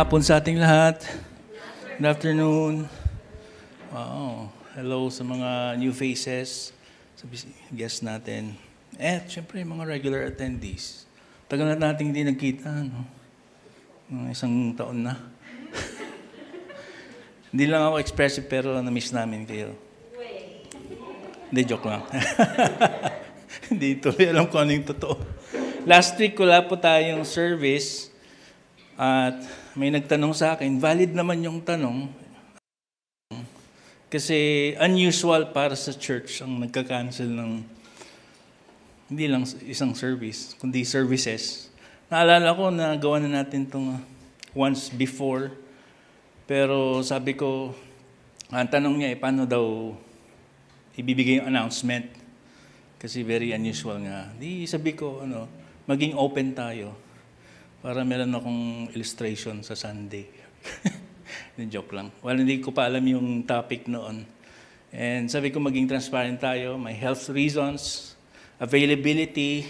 hapon sa ating lahat. Good afternoon. Wow. Hello sa mga new faces, sa guests natin. Siyempre, mga regular attendees. Tagal na natin hindi nagkita, no? Isang taon na. Hindi lang ako expressive pero na-miss namin kayo. Hindi, joke lang. Hindi tuloy alam ko ano yung totoo. Last week, wala po tayong service. At may nagtanong sa akin, valid naman yung tanong. Kasi unusual para sa church ang nagka-cancel ng hindi lang isang service, kundi services. Naalala ko na gawa na natin itong once before. Pero sabi ko, ang tanong niya, paano daw ibibigay yung announcement? Kasi very unusual nga. Di sabi ko, maging open tayo. Para meron akong illustration sa Sunday. Joke lang. Well, hindi ko pa alam yung topic noon. And sabi ko maging transparent tayo. May health reasons, availability.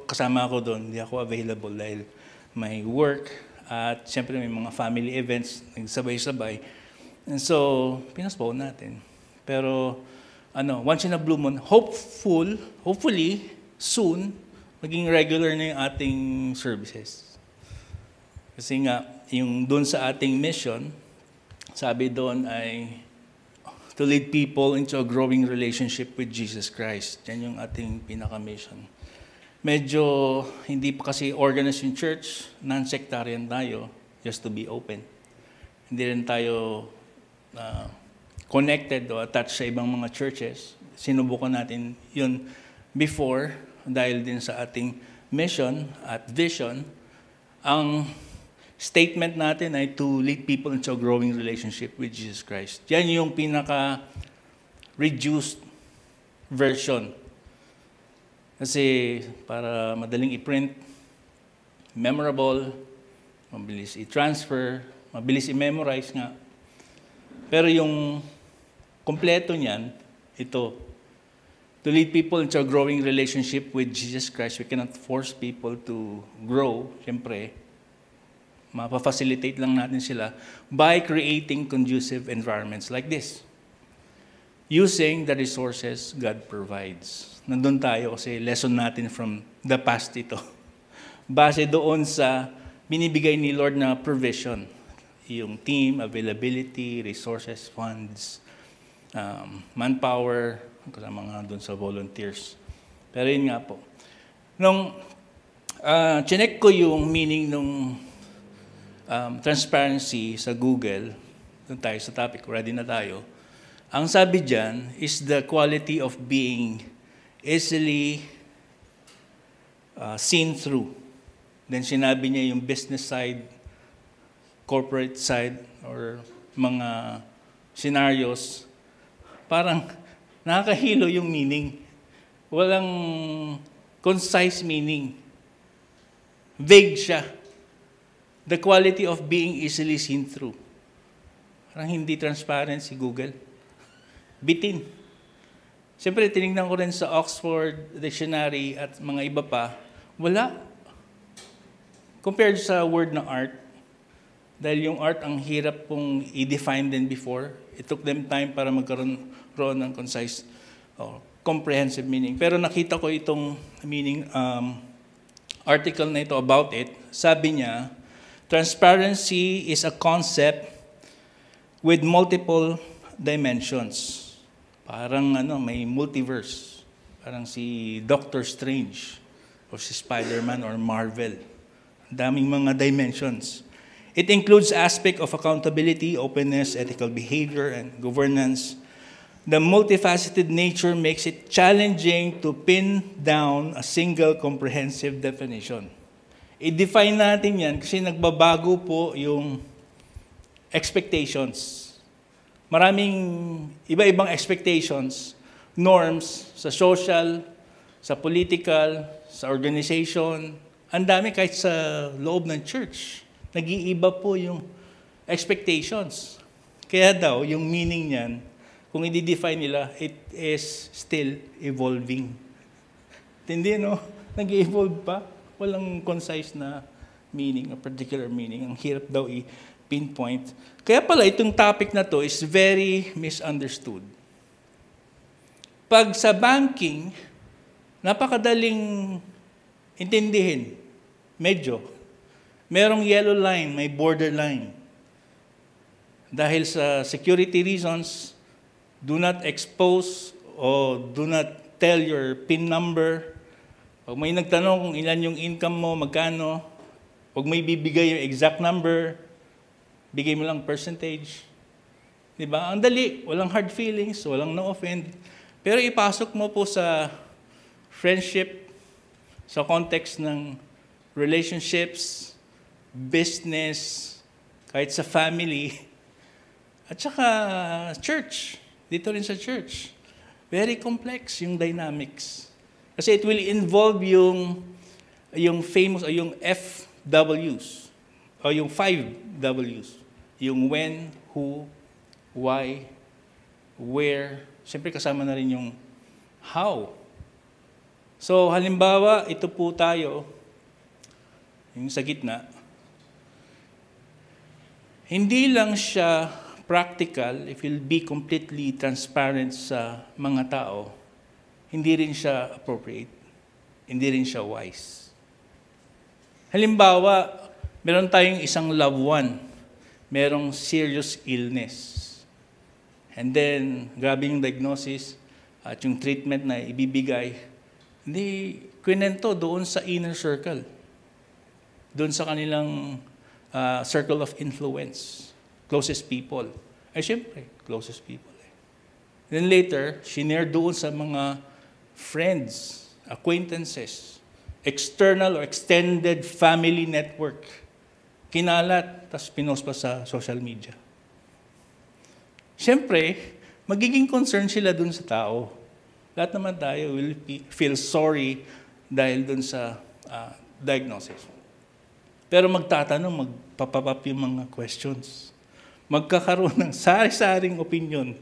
Kasama ako doon. Hindi ako available dahil may work. At siyempre may mga family events. Nagsabay-sabay. And so, pinaspone natin. Pero, once in a blue moon, hopefully, soon, maging regular na yung ating services. Kasi nga, yung doon sa ating mission, sabi doon ay to lead people into a growing relationship with Jesus Christ. Yan yung ating pinaka-mission. Medyo hindi pa kasi organized yung church, non-sectarian tayo, just to be open. Hindi rin tayo connected o attached sa ibang mga churches. Sinubukan natin yun before, dahil din sa ating mission at vision, ang statement natin ay to lead people into a growing relationship with Jesus Christ. Yan yung pinaka-reduced version. Kasi para madaling i-print, memorable, mabilis i-transfer, mabilis i-memorize nga. Pero yung kompleto niyan, ito, to lead people into a growing relationship with Jesus Christ. We cannot force people to grow, siyempre. Mapa-facilitate lang natin sila by creating conducive environments like this. Using the resources God provides. Nandun tayo kasi lesson natin from the past ito. Base doon sa binibigay ni Lord na provision. Yung team, availability, resources, funds, manpower, kasama nga doon sa volunteers. Pero yun nga po. Nung chinek ko yung meaning ng transparency sa Google, doon tayo sa topic, ready na tayo. Ang sabi dyan is the quality of being easily seen through. Then sinabi niya yung business side, corporate side, or mga scenarios. Parang nakakahilo yung meaning. Walang concise meaning. Vague siya. The quality of being easily seen through. Parang hindi transparent si Google. Bitin. Siyempre, tinignan ko rin sa Oxford Dictionary at mga iba pa, wala. Compared sa word na art, dahil yung art ang hirap pong i-define din before, it took them time para magkaroon ng concise, comprehensive meaning. Pero nakita ko itong meaning, article na ito about it. Sabi niya, transparency is a concept with multiple dimensions. Parang may multiverse. Parang si Doctor Strange o si Spider-Man or Marvel. Ang daming mga dimensions. It includes aspects of accountability, openness, ethical behavior, and governance. The multifaceted nature makes it challenging to pin down a single comprehensive definition. I-define natin yan kasi nagbabago po yung expectations. Maraming iba-ibang expectations, norms sa social, sa political, sa organization. Ang dami kahit sa loob ng church. Nag-iiba po yung expectations. Kaya daw, yung meaning niyan, kung i-define nila, it is still evolving. Hindi, no? Nag-evolve pa. Walang concise na meaning, a particular meaning. Ang hirap daw i-pinpoint. Kaya pala itong topic na to is very misunderstood. Pag sa banking, napakadaling intindihin. Medyo. Merong yellow line, may borderline. Dahil sa security reasons, do not expose o do not tell your PIN number. Pag may nagtanong kung ilan yung income mo, magkano, huwag may bibigay yung exact number, bigay mo lang percentage. Diba? Ang dali, walang hard feelings, walang no-offend. Pero ipasok mo po sa friendship, sa context ng relationships, business, kahit sa family, at saka church, dito rin sa church. Very complex yung dynamics. Kasi it will involve yung famous, o yung FWs, o yung 5 Ws. Yung when, who, why, where, siyempre kasama na rin yung how. So halimbawa, ito po tayo, yung sa gitna, hindi lang siya practical if you'll be completely transparent sa mga tao, hindi rin siya appropriate, hindi rin siya wise. Halimbawa, meron tayong isang loved one, merong serious illness. And then, grabe yung diagnosis at yung treatment na ibibigay, hindi kwento doon sa inner circle, doon sa kanilang circle of influence, closest people. Ay, syempre, closest people. Then later, shinare doon sa mga friends, acquaintances, external or extended family network. Kinalat, tapos pinost pa sa social media. Siyempre, magiging concern sila dun sa tao. Lahat naman tayo will feel sorry dahil dun sa diagnosis. Pero magtatanong, magpapapap yung mga questions. Magkakaroon ng sari-saring opinion.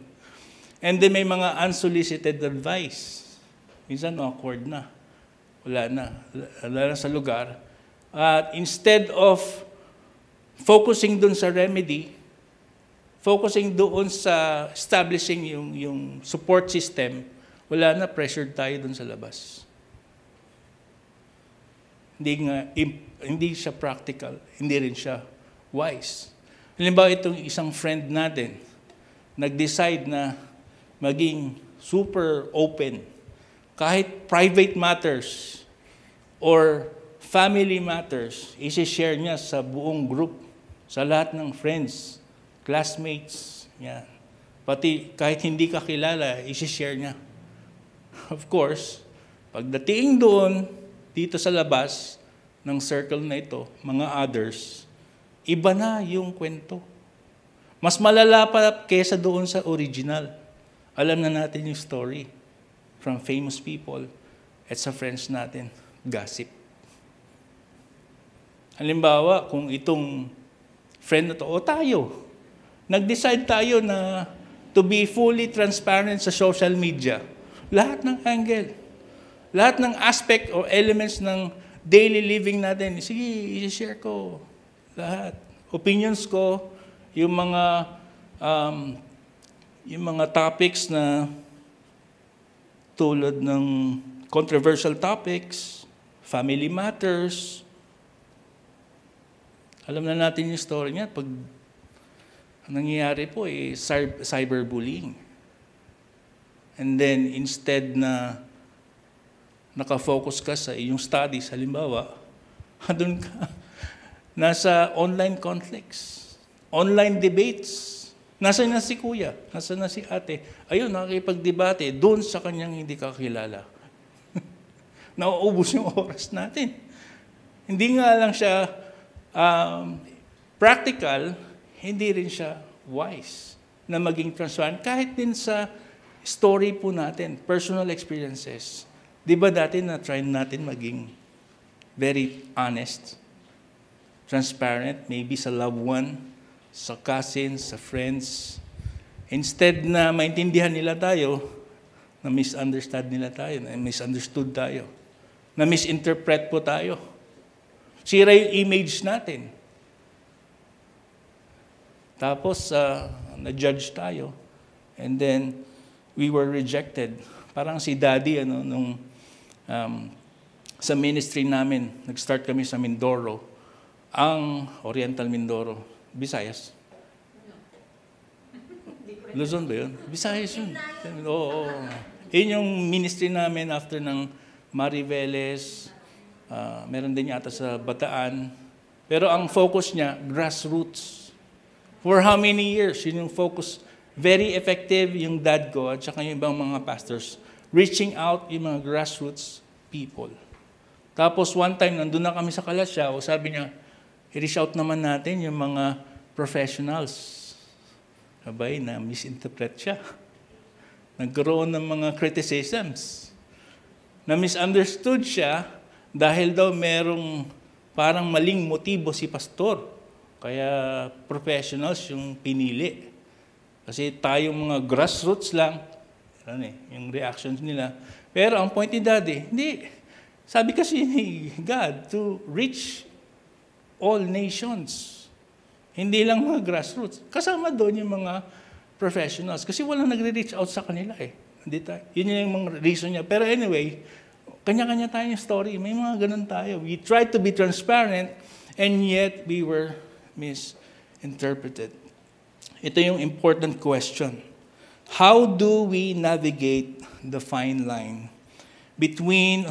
And then may mga unsolicited advice. Minsan awkward na. Wala na sa lugar. At instead of focusing dun sa remedy, focusing doon sa establishing yung support system, wala na, pressured tayo dun sa labas. Hindi siya practical, hindi rin siya wise. Halimbawa, itong isang friend natin, nag-decide na maging super open. Kahit private matters or family matters, isi-share niya sa buong group, sa lahat ng friends, classmates, yan. Pati kahit hindi ka kilala, isi-share niya. Of course, pagdating doon, dito sa labas ng circle na ito, mga others, iba na yung kwento. Mas malala pa kesa doon sa original. Alam na natin yung story from famous people at sa friends natin, gossip. Halimbawa, kung itong friend na to, o tayo, nag-decide tayo na to be fully transparent sa social media. Lahat ng angle, lahat ng aspect or elements ng daily living natin, sige, i-share ko lahat. Opinions ko, yung mga topics na tulad ng controversial topics, family matters. Alam na natin yung story niya. Pag nangyayari po, cyberbullying. And then, instead na nakafocus ka sa iyong studies, halimbawa, doon ka, nasa online conflicts, online debates. Nasaan na si kuya? Nasaan na si ate? Ayun, nakikipag-debate doon sa kanyang hindi kakilala. Nauubos yung oras natin. Hindi nga lang siya practical, hindi rin siya wise na maging transparent. Kahit din sa story po natin, personal experiences. Di ba dati na-try natin maging very honest, transparent, maybe sa loved one, sa cousins, sa friends. Instead na maintindihan nila tayo, na misunderstood nila tayo, na misunderstood tayo, na misinterpret po tayo. Sira yung image natin. Tapos, na-judge tayo. And then, we were rejected. Parang si Daddy, nung sa ministry namin, nag-start kami sa Mindoro, ang Oriental Mindoro, Visayas. Luzon ba yun? Visayas yun. Oo. Yun yung ministry namin after ng Mariveles, meron din yata sa Bataan. Pero ang focus niya, grassroots. For how many years? Yun yung focus. Very effective yung dad ko at saka yung ibang mga pastors. Reaching out yung mga grassroots people. Tapos one time, nandun na kami sa Kalasyaw, sabi niya, i-reach out naman natin yung mga professionals. Abay, na-misinterpret siya. Nagkaroon ng mga criticisms. Na-misunderstood siya dahil daw merong parang maling motibo si pastor. Kaya professionals yung pinili. Kasi tayong mga grassroots lang, yung reactions nila. Pero ang point ni Daddy, hindi. Sabi kasi ni God to reach all nations. Hindi lang mga grassroots. Kasama doon yung mga professionals. Kasi walang nagre-reach out sa kanila eh. Yun yung mga reason niya. Pero anyway, kanya-kanya tayong story. May mga ganun tayo. We tried to be transparent and yet we were misinterpreted. Ito yung important question. How do we navigate the fine line between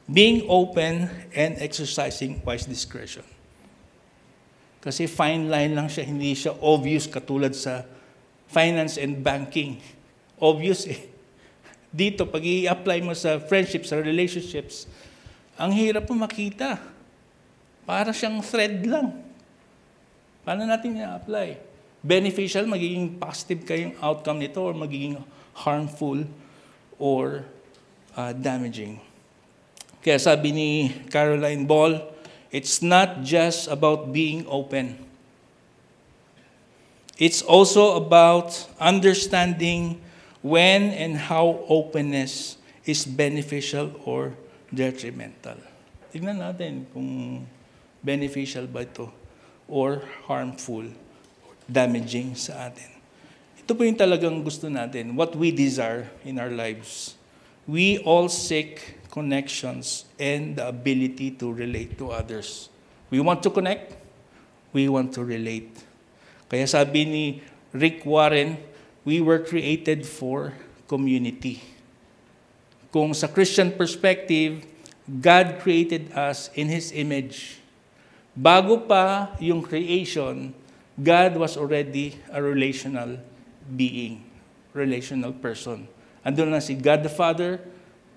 being open and exercising wise discretion? Kasi fine line lang siya, hindi siya obvious katulad sa finance and banking. Obvious eh. Dito, pag i-apply mo sa friendships, sa relationships, ang hirap mo makita. Para siyang thread lang. Paano natin i-apply? Beneficial, magiging positive kayong outcome nito or magiging harmful or damaging. Kaya sabi ni Caroline Ball, it's not just about being open. It's also about understanding when and how openness is beneficial or detrimental. Tignan natin kung beneficial ba ito or harmful or damaging sa atin. Ito po yung talagang gusto natin, what we desire in our lives. We all seek connections and the ability to relate to others. We want to connect, we want to relate. Kaya sabi ni Rick Warren, we were created for community. Kung sa Christian perspective, God created us in His image. Bago pa yung creation, God was already a relational being, relational person. Andun na si God the Father,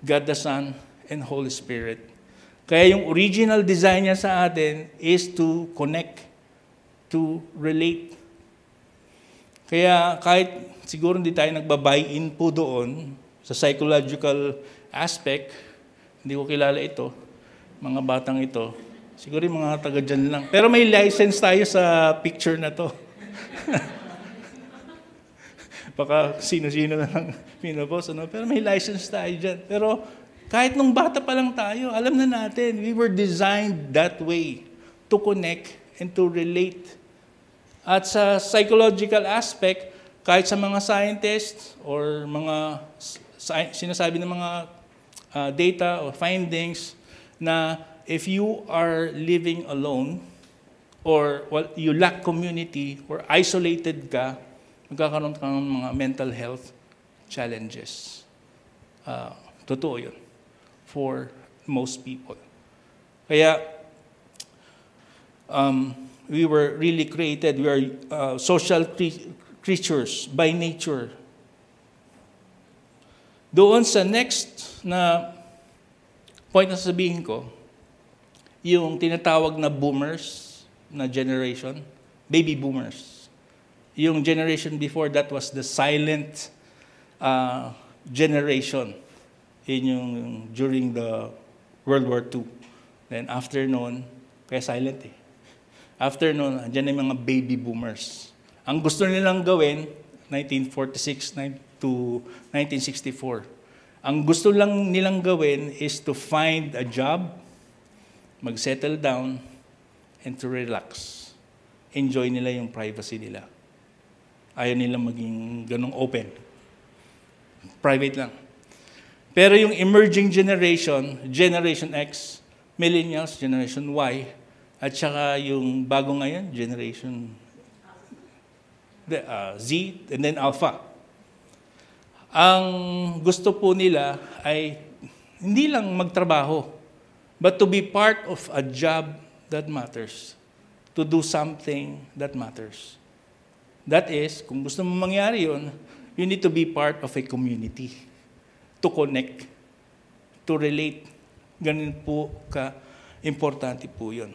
God the Son, and Holy Spirit. Kaya yung original design niya sa atin is to connect, to relate. Kaya kahit siguro hindi tayo nagbabuy-in po doon sa psychological aspect, hindi ko kilala ito, mga batang ito, siguro yung mga taga dyan lang. Pero may license tayo sa picture na to. Baka sino-sino na lang pinapos, pero may license tayo dyan. Pero kahit nung bata pa lang tayo, alam na natin, we were designed that way to connect and to relate. At sa psychological aspect, kahit sa mga scientists or mga sinasabi ng mga data or findings na if you are living alone or you lack community or isolated ka, magkakaroon ka ng mga mental health challenges. Totoo yun for most people. Kaya, we were really created, we are social creatures by nature. Doon sa next na point na sabihin ko, yung tinatawag na boomers na generation, baby boomers. Yung generation before that was the silent generation. Yun yung during the World War II. Then after noon, kaya silent eh. After noon, andyan yung mga baby boomers. Ang gusto nilang gawin, 1946 to 1964, ang gusto lang nilang gawin is to find a job mag-settle down, and to relax. Enjoy nila yung privacy nila. Ayaw nila maging ganong open. Private lang. Pero yung emerging generation, Generation X, Millennials, Generation Y, at saka yung bago ngayon, Generation Z, and then Alpha. Ang gusto po nila ay hindi lang magtrabaho, but to be part of a job that matters. To do something that matters. That is, kung gusto mo mangyari yun, you need to be part of a community. To connect. To relate. Ganun po ka-importante po yun.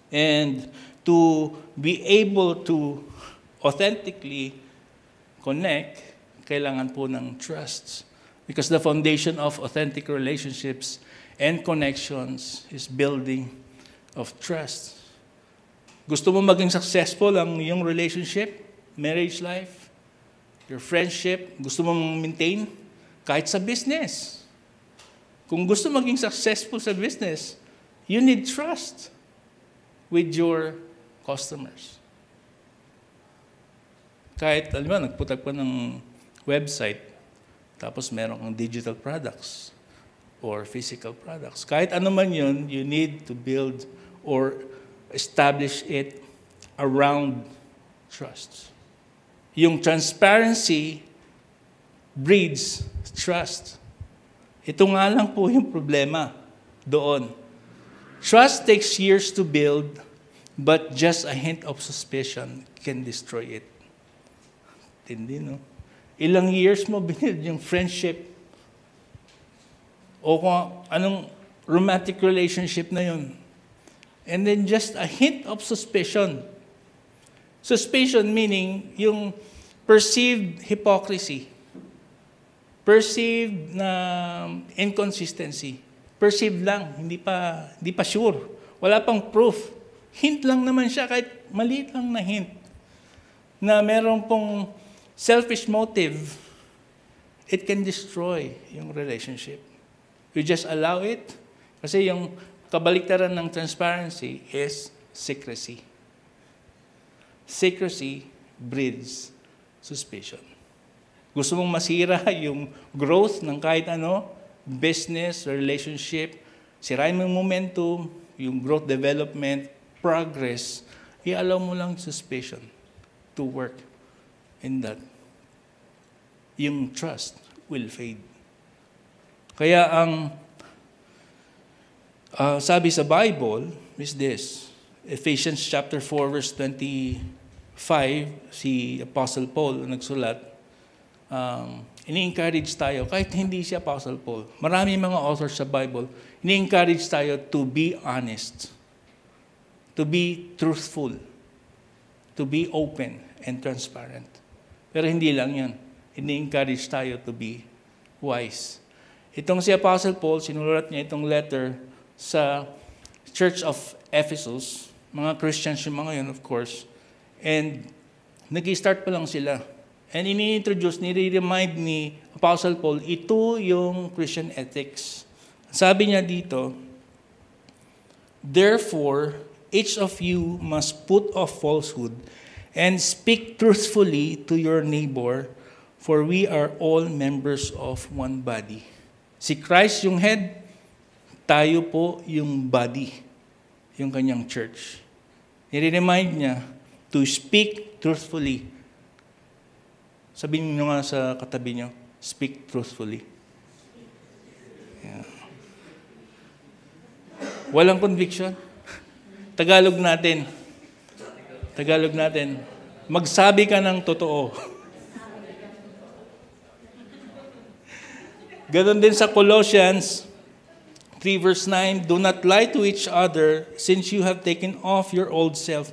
And to be able to authentically connect, kailangan po ng trust. Because the foundation of authentic relationships and connections is building of trust. Gusto mo maging successful ang iyong relationship, marriage life, your friendship, gusto mo maintain, kahit sa business. Kung gusto maging successful sa business, you need trust with your customers. Kahit, alam mo, nagputag pa ng website, tapos meron kang digital products or physical products. Kahit ano man yun, you need to build or establish it around trust. Yung transparency breeds trust. Ito nga lang po yung problema doon. Trust takes years to build, but just a hint of suspicion can destroy it. Hindi, no? Ilang years mo binild yung friendship o kung anong romantic relationship na yun. And then just a hint of suspicion. Suspicion meaning yung perceived hypocrisy. Perceived na inconsistency. Perceived lang, hindi pa sure. Wala pang proof. Hint lang naman siya, kahit maliit lang na hint. Na meron pong selfish motive, it can destroy yung relationship. You just allow it. Kasi yung kabaliktaran ng transparency is secrecy. Secrecy breeds suspicion. Gusto mong masira yung growth ng kahit ano, business, relationship, sirain mo yung momentum, yung growth development, progress, i-allow mo lang suspicion to work in that. Yung trust will fade. Kaya ang sabi sa Bible is this, Ephesians chapter 4 verse 25, si Apostle Paul nagsulat, ini-encourage tayo, kahit hindi si Apostle Paul, marami mga authors sa Bible, ini-encourage tayo to be honest, to be truthful, to be open and transparent. Pero hindi lang yan. Ini-encourage tayo to be wise. Itong si Apostle Paul, sinulat niya itong letter sa Church of Ephesus, mga Christians yung mga yun, of course, and nag-start pa lang sila. And ini-introduce, nire-remind ni Apostle Paul, ito yung Christian ethics. Sabi niya dito, therefore, each of you must put off falsehood and speak truthfully to your neighbor, for we are all members of one body. Si Christ yung head, tayo po yung body, yung kanyang church. Nire-remind niya to speak truthfully. Sabihin niyo nga sa katabi niyo, speak truthfully. Yeah. Walang conviction. Tagalog natin. Magsabi ka ng totoo. Ganon din sa Colossians 3 verse 9, do not lie to each other, since you have taken off your old self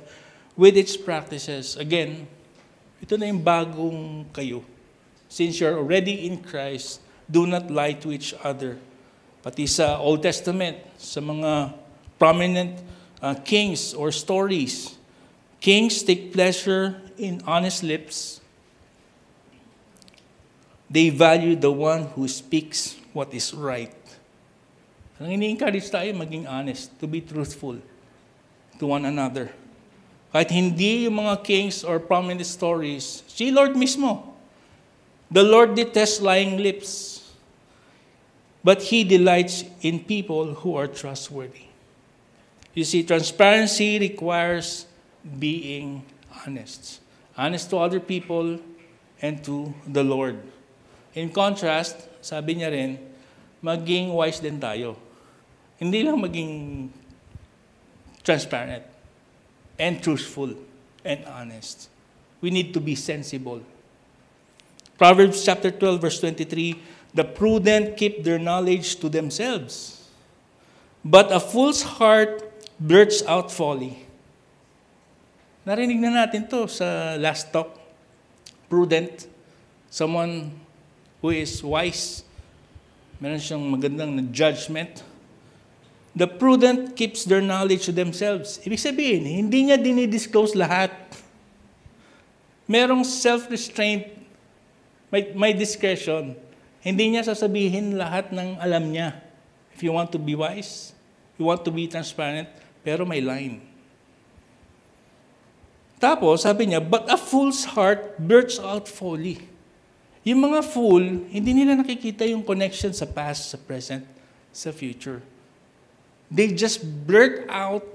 with its practices. Again, ito na yung bagong kayo. Since you're already in Christ, do not lie to each other. Pati sa Old Testament, sa mga prominent kings or stories, kings take pleasure in honest lips. They value the one who speaks what is right. Ang ini-encourage tayo, maging honest, to be truthful to one another. Kahit hindi yung mga kings or prominent stories, si Lord mismo. The Lord detests lying lips, but He delights in people who are trustworthy. You see, transparency requires being honest. Honest to other people and to the Lord. In contrast, sabi niya rin, maging wise din tayo. Hindi lang maging transparent and truthful and honest. We need to be sensible. Proverbs chapter 12, verse 23, the prudent keep their knowledge to themselves, but a fool's heart blurts out folly. Narinig na natin to sa last talk. Prudent, someone who is wise. Meron siyang magandang judgment. The prudent keeps their knowledge to themselves. Ibig sabihin, hindi niya dinidisclose lahat. Merong self-restraint, may discretion. Hindi niya sasabihin lahat ng alam niya. If you want to be wise, you want to be transparent, pero may line. Tapos, sabi niya, but a fool's heart blurts out folly. Yung mga fool, hindi nila nakikita yung connection sa past, sa present, sa future. They just blurt out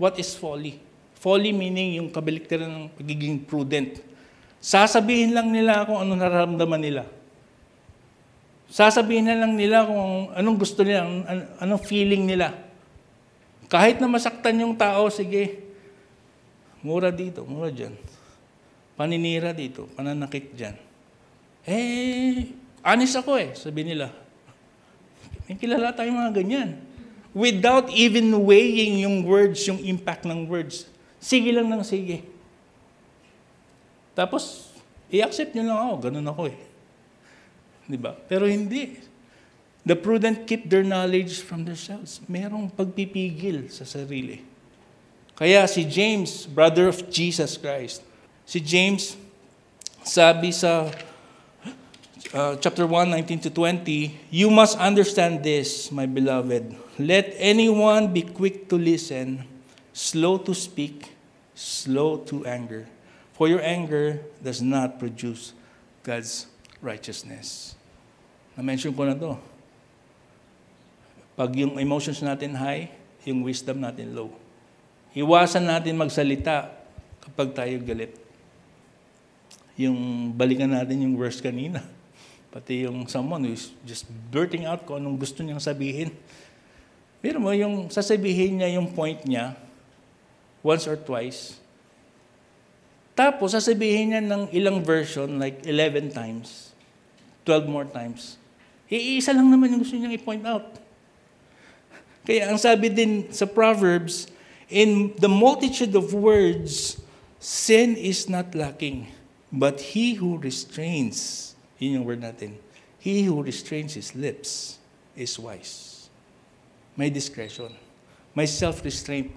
what is folly. Folly meaning yung kabaliktaran ng pagiging prudent. Sasabihin lang nila kung anong nararamdaman nila. Sasabihin na lang nila kung anong gusto nila, anong feeling nila. Kahit na masaktan yung tao, sige, mura dito, mura dyan. Paninira dito, pananakit dyan. Honest ako sabi nila. May kilala tayong mga ganyan. Without even weighing yung words, yung impact ng words. Sige lang ng sige. Tapos, i-accept nyo lang ako, ganun ako Diba? Pero hindi. The prudent keep their knowledge from themselves. Merong pagpipigil sa sarili. Kaya si James, brother of Jesus Christ, si James, sabi sa chapter 1, 19 to 20, you must understand this, my beloved. Let anyone be quick to listen, slow to speak, slow to anger. For your anger does not produce God's righteousness. Na-mention ko na to. Pag yung emotions natin high, yung wisdom natin low. Iwasan natin magsalita kapag tayo galit. Yung balikan natin yung verse kanina. Pati yung someone who is just blurting out kung anong gusto niyang sabihin. Pero mo, yung sasabihin niya yung point niya, once or twice. Tapos, sasabihin niya ng ilang version, like 11 times, 12 more times. Iisa lang naman yung gusto niyang i-point out. Kaya ang sabi din sa Proverbs, in the multitude of words, sin is not lacking, but he who restrains, yun yung word natin, he who restrains his lips is wise. May discretion. May self-restraint.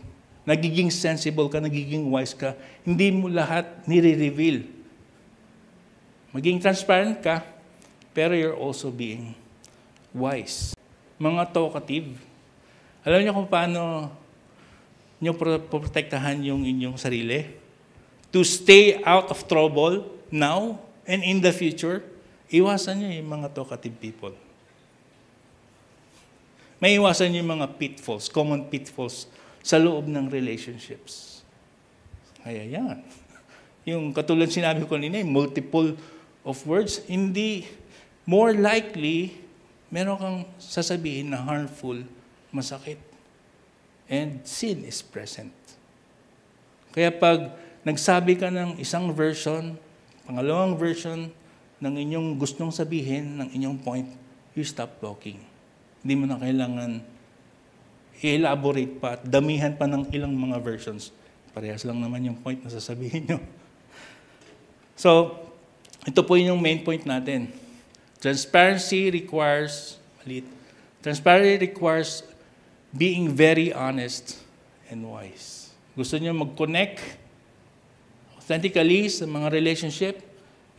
Nagiging sensible ka, nagiging wise ka. Hindi mo lahat nire-reveal. Maging transparent ka, pero you're also being wise. Mga talkative. Alam niyo kung paano niyo protektahan yung inyong sarili? To stay out of trouble now and in the future, iwasan niyo yung mga talkative people. May iwasan niyo yung mga pitfalls, common pitfalls sa loob ng relationships. Kaya yan. Yung katulad sinabi ko kanina, multiple of words, hindi more likely meron kang sasabihin na harmful, masakit. And sin is present. Kaya pag nagsabi ka ng isang version, pangalawang version ng inyong gustong sabihin, ng inyong point, you stop talking. Hindi mo na kailangan i-elaborate pa at damihan pa ng ilang mga versions. Parehas lang naman yung point na sasabihin nyo. So, ito po yung main point natin. Transparency requires being very honest and wise. Gusto niyo mag-connect authentically sa mga relationship?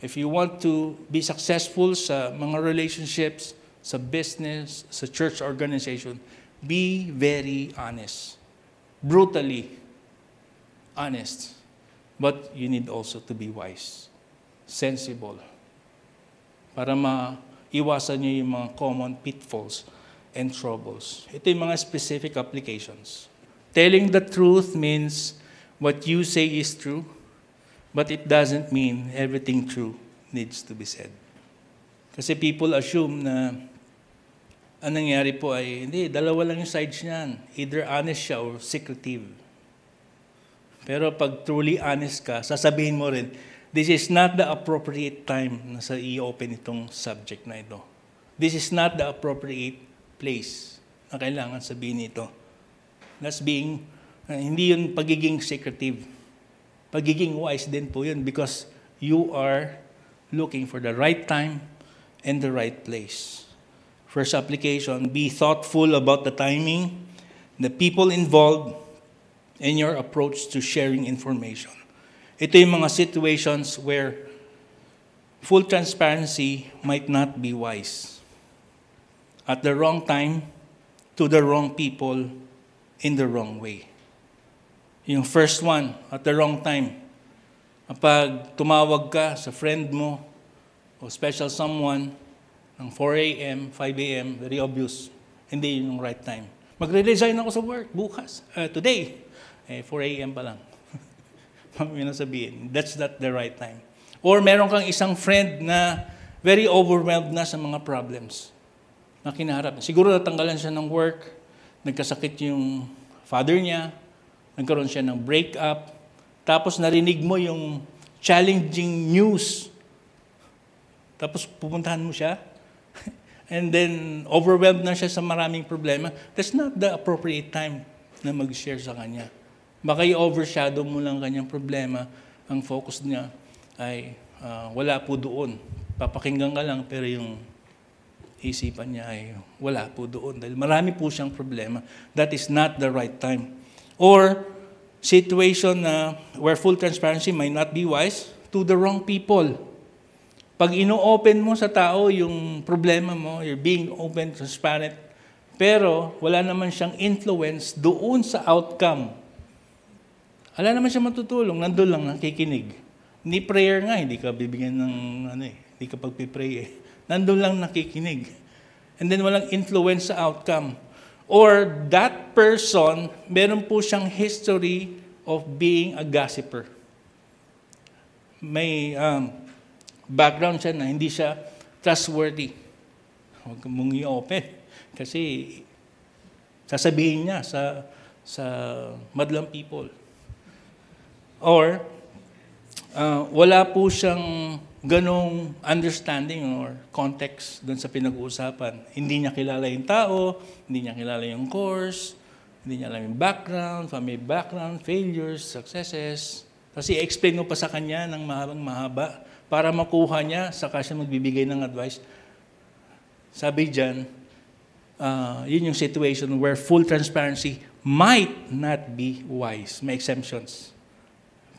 If you want to be successful sa mga relationships, sa business, sa church organization, be very honest. Brutally honest. But you need also to be wise, sensible, para maiwasan niyo yung mga common pitfalls and troubles. Ito yung mga specific applications. Telling the truth means what you say is true, but it doesn't mean everything true needs to be said. Kasi people assume na ang nangyari po ay, hindi, dalawa lang yung sides niyan. Either honest siya or secretive. Pero pag truly honest ka, sasabihin mo rin, this is not the appropriate time na sa i-open itong subject na ito. This is not the appropriate place na kailangan sabihin ito. That's being, hindi yun pagiging secretive. Pagiging wise din po yun because you are looking for the right time and the right place. First application, be thoughtful about the timing, the people involved, and your approach to sharing information. Ito yung mga situations where full transparency might not be wise. At the wrong time, to the wrong people, in the wrong way. Yung first one, at the wrong time. Kapag tumawag ka sa friend mo o special someone, ng 4 a.m., 5 a.m., very obvious. Hindi yun yung right time. Magre-resign ako sa work bukas. Today, 4 a.m. pa lang. May nasabihin. That's not the right time. Or meron kang isang friend na very overwhelmed na sa mga problems na kinaharap. Siguro natanggalan siya ng work, nagkasakit yung father niya, nagkaroon siya ng breakup, tapos narinig mo yung challenging news. Tapos pupuntahan mo siya, and then overwhelmed na siya sa maraming problema. That's not the appropriate time na mag-share sa kanya. Baka i-overshadow mo lang kanyang problema. Ang focus niya ay wala po doon. Papakinggan ka lang, pero yung isipan niya ay wala po doon. Dahil marami po siyang problema. That is not the right time. Or situation where full transparency might not be wise to the wrong people. Pag ino-open mo sa tao yung problema mo, you're being open, transparent, pero wala naman siyang influence doon sa outcome. Wala naman siya matutulong, nandun lang nakikinig. Hindi prayer nga, hindi ka bibigyan ng hindi ka pagpipray Nandun lang nakikinig. And then walang influence sa outcome. Or that person, meron po siyang history of being a gossiper. May background siya na hindi siya trustworthy. Huwag mong i-open. Kasi sasabihin niya sa madlang people. Or wala po siyang ganong understanding or context doon sa pinag-uusapan. Hindi niya kilala yung tao, hindi niya kilala yung course, hindi niya alam yung background, family background, failures, successes. Kasi i-explain mo pa sa kanya ng mahabang-mahaba para makuha niya, saka siya magbibigay ng advice. Sabi dyan, yun yung situation where full transparency might not be wise. May exemptions.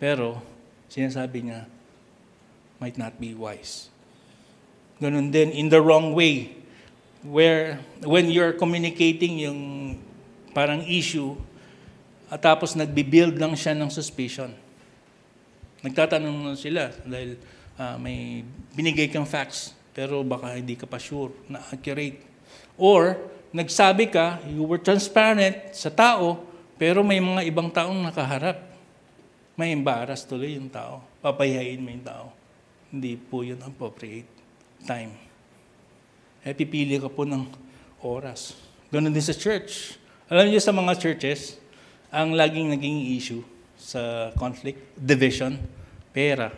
Pero, sinasabi niya, might not be wise. Ganun din, in the wrong way, where when you're communicating yung parang issue, at tapos nagbibuild lang siya ng suspicion. Nagtatanong na sila dahil may binigay kang facts, pero baka hindi ka pa sure na accurate. Or, nagsabi ka, you were transparent sa tao, pero may mga ibang taong nakaharap. May embarrass tuloy yung tao. Papayain mo yung tao. Hindi po yun appropriate time. Pipili ka po ng oras. Ganun din sa church. Alam niyo sa mga churches, ang laging naging issue sa conflict, division, pera.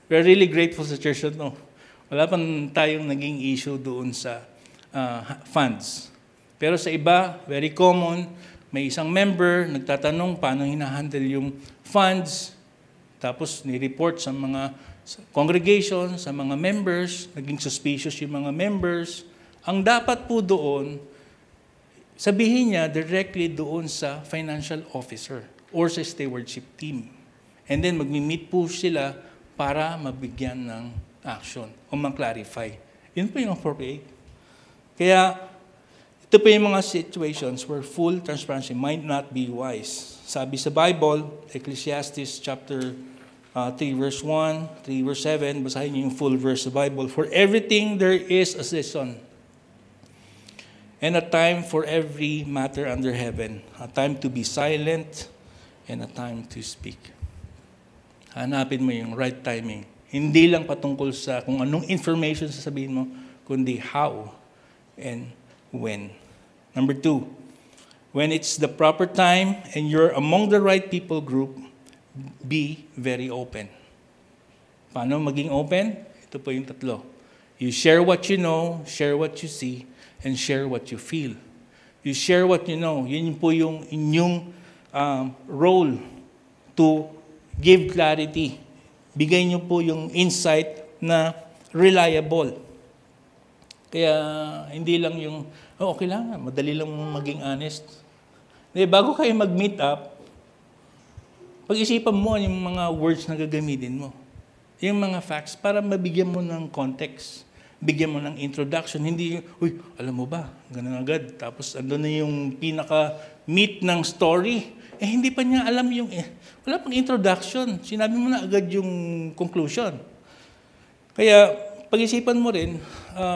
We're really grateful sa church na wala pa tayong naging issue doon sa funds. Pero sa iba, very common, may isang member nagtatanong paano hinahandle yung funds, tapos ni-report sa mga congregation, sa mga members, naging suspicious yung mga members. Ang dapat po doon, sabihin niya directly doon sa financial officer or sa stewardship team. And then magmi-meet po sila para mabigyan ng action o mag-clarify. Yun po yung appropriate. Kaya, ito pa yung mga situations where full transparency might not be wise. Sabi sa Bible, Ecclesiastes chapter 3 verse 1, 3 verse 7, basahin niyo yung full verse sa Bible. For everything there is a season, and a time for every matter under heaven, a time to be silent, and a time to speak. Hanapin mo yung right timing. Hindi lang patungkol sa kung anong information sasabihin mo, kundi how and when. Number 2, when it's the proper time and you're among the right people group, be very open. Paano maging open? Ito po yung 3. You share what you know, share what you see, and share what you feel. You share what you know. Yun po yung inyong role to give clarity. Bigay niyo po yung insight na reliable. Kaya hindi lang yung, okay lang, madali lang maging honest. Bago kayo mag-meet up, pag-isipan mo yung mga words na gagamitin mo. Yung mga facts para mabigyan mo ng context. Bigyan mo ng introduction. Hindi, alam mo ba, ganun agad. Tapos ando na yung pinaka-meat ng story. Hindi pa niya alam yung, wala pang introduction. Sinabi mo na agad yung conclusion. Kaya pag-isipan mo rin,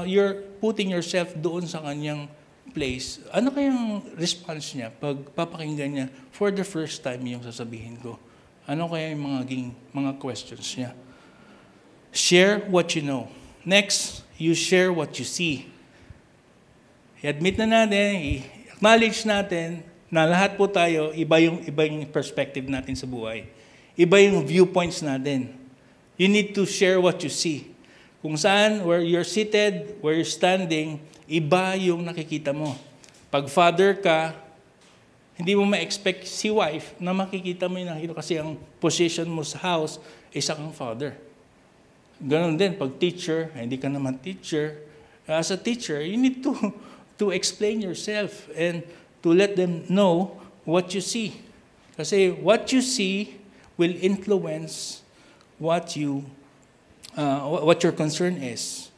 you're putting yourself doon sa kanyang place. Ano kayang response niya pag papakinggan niya for the first time yung sasabihin ko? Ano kaya yung mga questions niya? Share what you know. Next, you share what you see. I-admit na natin, i-acknowledge natin na lahat po tayo, iba yung perspective natin sa buhay. Iba yung viewpoints natin. You need to share what you see. Kung saan, where you're seated, where you're standing, iba yung nakikita mo. Pag father ka, hindi mo ma-expect si wife na makikita mo yung nakikita kasi ang position mo sa house, isa kang father. Ganon din, pag teacher, hindi ka naman teacher. As a teacher, you need to explain yourself and to let them know what you see. Kasi what you see will influence what your concern is.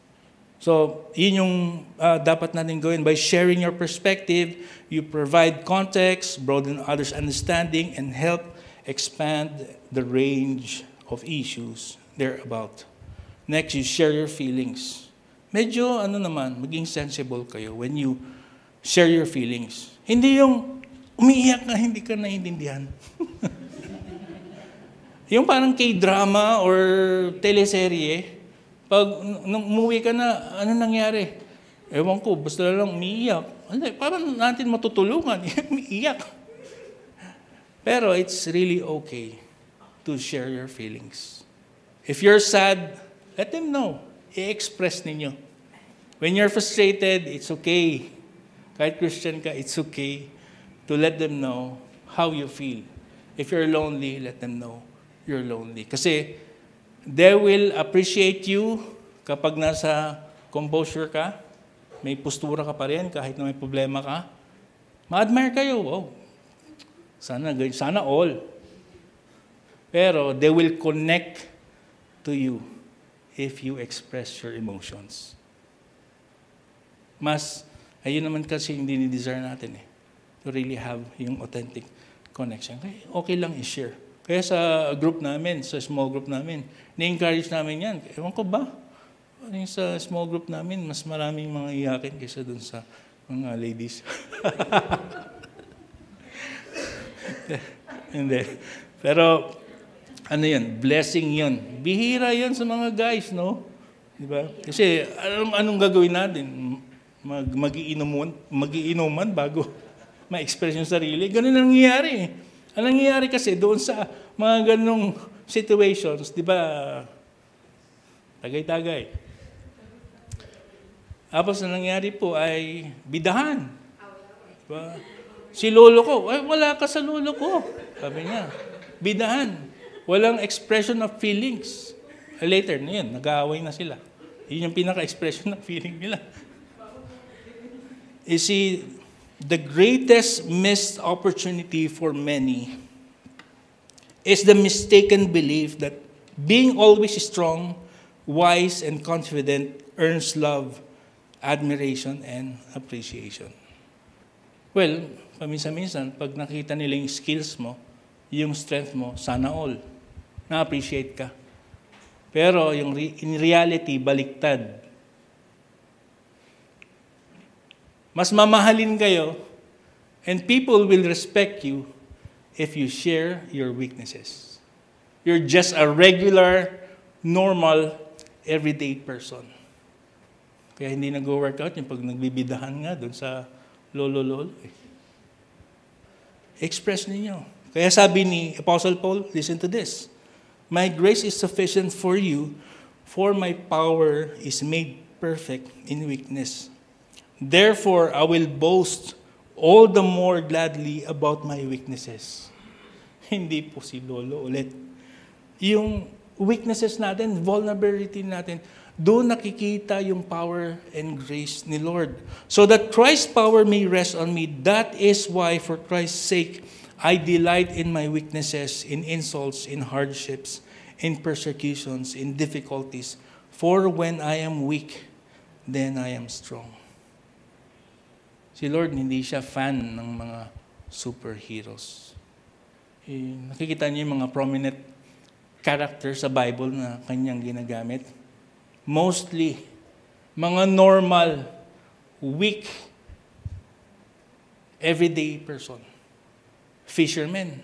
So, yun yung dapat natin gawin. By sharing your perspective, you provide context, broaden others' understanding, and help expand the range of issues they're about. Next, you share your feelings. Medyo, maging sensible kayo when you share your feelings. Hindi yung umiiyak na hindi ka naiintindihan. Yung parang K-drama or teleserye, pag nung umuwi ka na, ano nangyari? Ewan ko, basta lang umiiyak. Parang natin matutulungan, umiiyak. Pero it's really okay to share your feelings. If you're sad, let them know. I-express ninyo. When you're frustrated, it's okay. Kahit Christian ka, it's okay to let them know how you feel. If you're lonely, let them know you're lonely. Kasi they will appreciate you kapag nasa composure ka, may postura ka pa rin kahit na may problema ka. Ma-admire kayo. Oh, sana all. Pero they will connect to you if you express your emotions. Ayun naman kasi yung dinidesire natin to really have yung authentic connection. Kaya okay lang i-share. Kaya sa group namin, sa small group namin, ni-encourage namin yan. Ewan ko ba? Sa small group namin, mas maraming mga iyakin kaysa dun sa mga ladies. Hindi. Pero, blessing yun. Bihira yun sa mga guys, no? Diba? Kasi, anong gagawin natin? Magiinuman bago ma-express yung sarili. Ganun ang nangyayari. Ang nangyayari kasi doon sa mga ganung situations, di ba, tagay-tagay. Tapos ang nangyari po ay bidahan. Diba? Si lolo ko, wala ka sa lolo ko. Sabi niya, bidahan. Walang expression of feelings. Later na yun, nag-aaway na sila. Yun yung pinaka-expression ng feeling nila. You see, the greatest missed opportunity for many is the mistaken belief that being always strong, wise, and confident earns love admiration and appreciation. Well, paminsan-minsan, pag nakita nila yung skills mo, yung strength mo, sana all. Na-appreciate ka. Pero yung in reality, baliktad. Mas mamahalin kayo, and people will respect you if you share your weaknesses. You're just a regular, normal, everyday person. Kaya hindi nag-workout yung pag nagbibidahan nga doon sa lolo-lolo. Express ninyo. Kaya sabi ni Apostle Paul, listen to this. My grace is sufficient for you, for my power is made perfect in weakness. Therefore, I will boast all the more gladly about my weaknesses. Hindi po si Lolo ulit. Yung weaknesses natin, vulnerability natin, doon nakikita yung power and grace ni Lord. So that Christ's power may rest on me. That is why, for Christ's sake, I delight in my weaknesses, in insults, in hardships, in persecutions, in difficulties. For when I am weak, then I am strong. Si Lord, hindi siya fan ng mga superheroes. Nakikita niyo yung mga prominent characters sa Bible na kanyang ginagamit. Mostly, mga normal, weak, everyday person. Fishermen.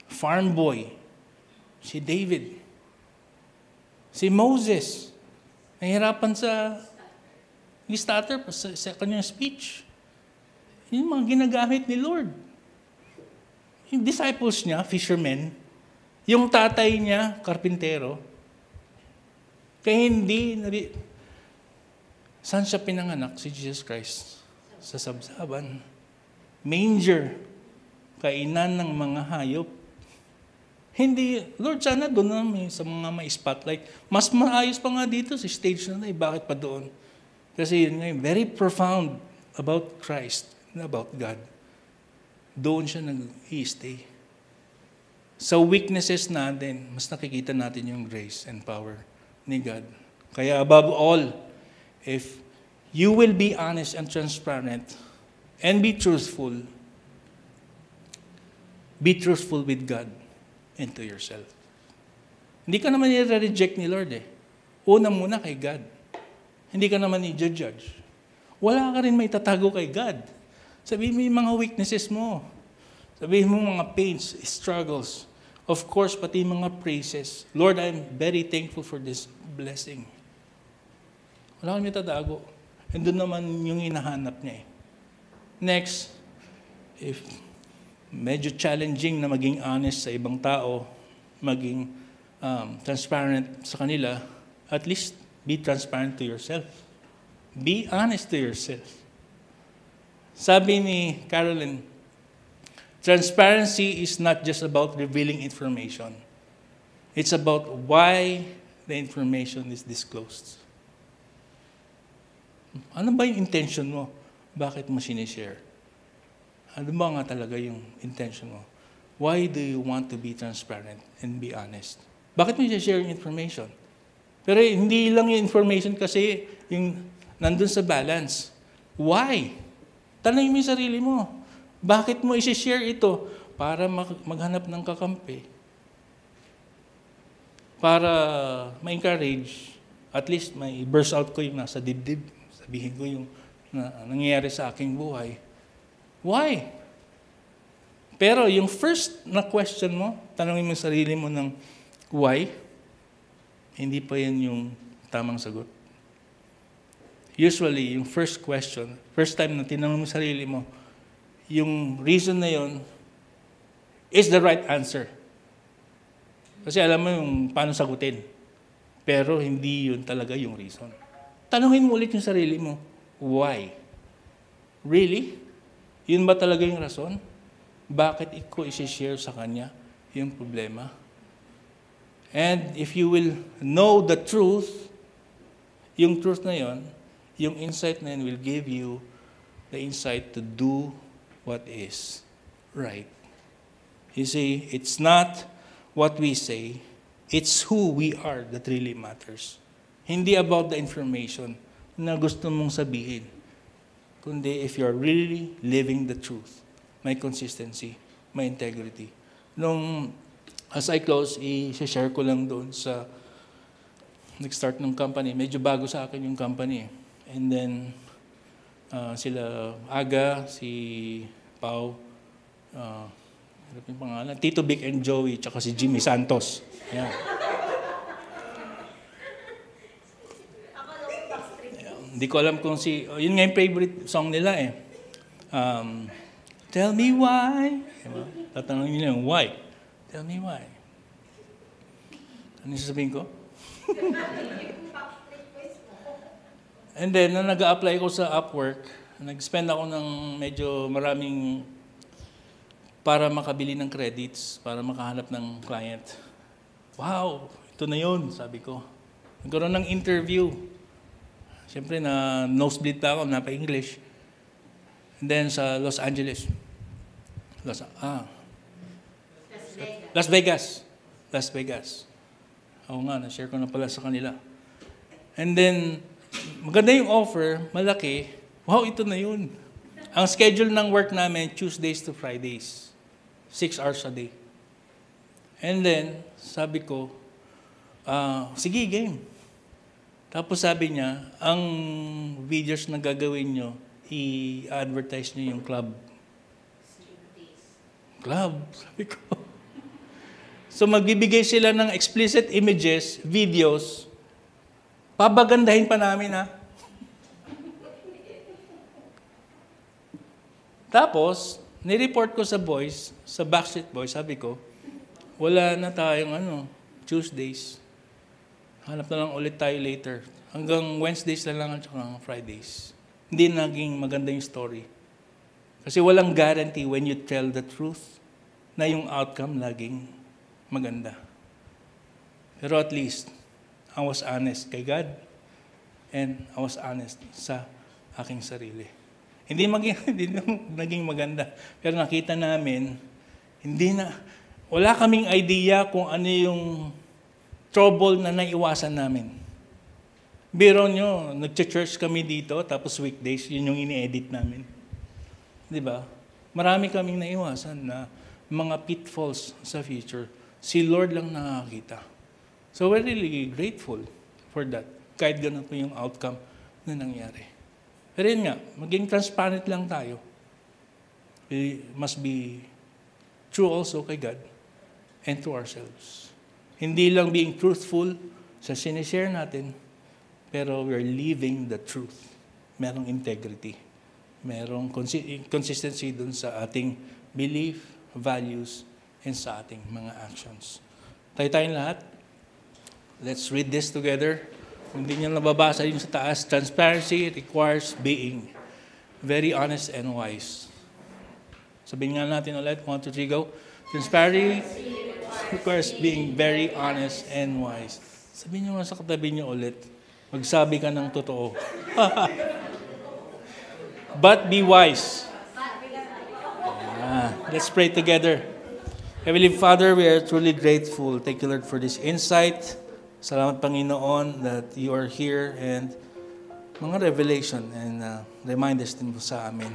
Farm boy. Si David. Si Moses. Nahihirapan sa stutter sa kanyang speech. Yung mga ginagamit ni Lord. Yung disciples niya, fishermen. Yung tatay niya, karpintero. Kaya saan siya pinanganak? Si Jesus Christ. Sa sabsaban. Manger. Kainan ng mga hayop. Hindi, Lord, sana doon namin sa mga may spotlight. Mas maayos pa nga dito sa stage na bakit pa doon? Kasi yun nga, very profound about Christ and about God. Doon siya nag-i-stay. Sa weaknesses natin, mas nakikita natin yung grace and power ni God. Kaya above all, if you will be honest and transparent and be truthful with God and to yourself. Hindi ka naman i-reject ni Lord eh. Una muna kay God. Hindi ka naman i-judge. Wala ka rin may tatago kay God. Sabihin mo yung mga weaknesses mo. Sabihin mo mga pains, struggles. Of course, pati mga praises. Lord, I'm very thankful for this blessing. Wala kang may tatago. And doon naman yung hinahanap niya eh. Next, if medyo challenging na maging honest sa ibang tao, maging transparent sa kanila, at least be transparent to yourself. Be honest to yourself. Sabi ni Carolyn, transparency is not just about revealing information. It's about why the information is disclosed. Ano ba yung intention mo? Bakit mo sinishare? Ano ba nga talaga yung intention mo? Why do you want to be transparent and be honest? Bakit mo i-share yung information? Pero hindi lang yung information kasi yung nandun sa balance. Why? Tanongin mo yung sarili mo. Bakit mo i-share ito? Para maghanap ng kakampi. Para ma-encourage, at least may burst out ko yung nasa dibdib. Sabihin ko yung nangyayari sa aking buhay. Why? Pero yung first na question mo, tanongin mo yung sarili mo ng why, hindi pa yan yung tamang sagot. Usually, yung first question, first time na tinanong mo sarili mo, yung reason na yon is the right answer. Kasi alam mo yung paano sagutin. Pero hindi yun talaga yung reason. Tanungin mo ulit yung sarili mo, why? Really? Yun ba talaga yung rason? Bakit ko isi-share sa kanya yung problema? And if you will know the truth, yung truth na yon, yung insight na yun will give you the insight to do what is right. You see, it's not what we say, it's who we are that really matters. Hindi about the information, na gusto mong sabihin. Kundi if you're really living the truth, may consistency, may integrity. As I close, i-share ko lang doon sa nag-start ng company. Medyo bago sa akin yung company. And then, sila Aga, si Pao, ano yung pangalan? Tito Vic and Joey, tsaka si Jimmy Santos. Yan. Hindi ko alam kung yun nga yung favorite song nila eh. Tell me why. Diba? Tatanungin nila yung why. Tell me why. Ano yung sasabihin ko? And then, nung nag-a-apply ko sa Upwork, nag-spend ako ng medyo maraming para makabili ng credits, para makahanap ng client. Wow, ito na yun, sabi ko. Nagkaroon ng interview. Siyempre, na nosebleed pa ako, napa-English. And then, sa Los Angeles. Las Vegas. Oo nga, na-share ko na pala sa kanila. And then, maganda yung offer, malaki. Wow, ito na yun. Ang schedule ng work namin, Tuesdays to Fridays. 6 hours a day. And then, sabi ko, sige, game. Tapos sabi niya, ang videos na gagawin nyo, i-advertise nyo yung club. Club, sabi ko. So magbibigay sila ng explicit images, videos, pabagandahin pa namin ha. Tapos, nireport ko sa boys, sa Backstreet Boys, sabi ko, wala na tayong Tuesdays. Hanap na lang ulit tayo later. Hanggang Wednesdays na lang at saka Fridays. Hindi naging maganda yung story. Kasi walang guarantee when you tell the truth na yung outcome laging maganda. Pero at least, I was honest kay God and I was honest sa aking sarili. Hindi naging maganda. Pero nakita namin, wala kaming idea kung ano yung trouble na naiwasan namin. Biro nyo, nag-church kami dito, tapos weekdays, yun yung ini-edit namin. Di ba? Marami kaming naiwasan na mga pitfalls sa future. Si Lord lang nakakita. So we're really grateful for that. Kahit ganun po yung outcome na nangyari. Pero yun nga, maging transparent lang tayo. We must be true also kay God and to ourselves. Hindi lang being truthful sa sinishare natin, pero we're living the truth. Merong integrity. Merong consistency dun sa ating belief, values, and sa ating mga actions. Tayo-tayong lahat. Let's read this together. Kung hindi nyo nababasa yung sa taas, transparency requires being very honest and wise. Sabihin nga natin ulit, 1, 2, 3, go. Transparency requires being very honest and wise. Sabihin nyo nga sa katabi nyo ulit, magsabi ka ng totoo. But be wise. Let's pray together. Heavenly Father, we are truly grateful. Thank you, Lord, for this insight. Salamat, Panginoon, that you are here and mga revelation and reminders din po sa amin.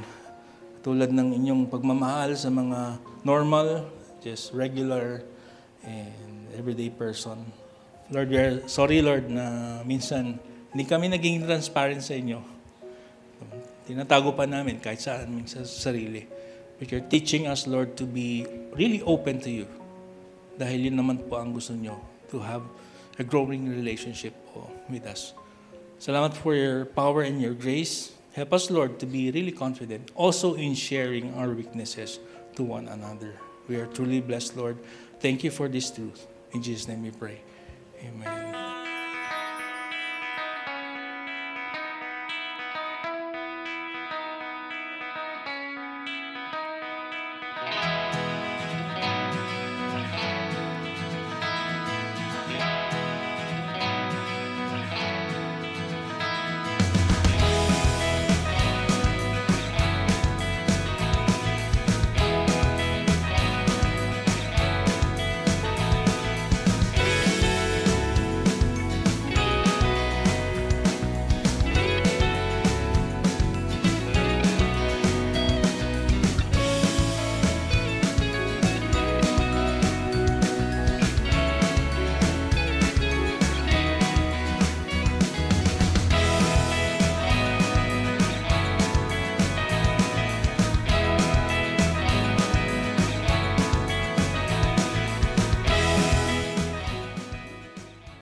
Tulad ng inyong pagmamahal sa mga normal, just regular and everyday person. Lord, we are sorry, Lord, na minsan hindi kami naging transparent sa inyo. Tinatago pa namin kahit saan minsan sa sarili. But you're teaching us, Lord, to be really open to you. Dahil yun naman po ang gusto nyo, to have a growing relationship with us. Salamat for your power and your grace. Help us, Lord, to be really confident, also in sharing our weaknesses to one another. We are truly blessed, Lord. Thank you for this truth. In Jesus' name we pray. Amen.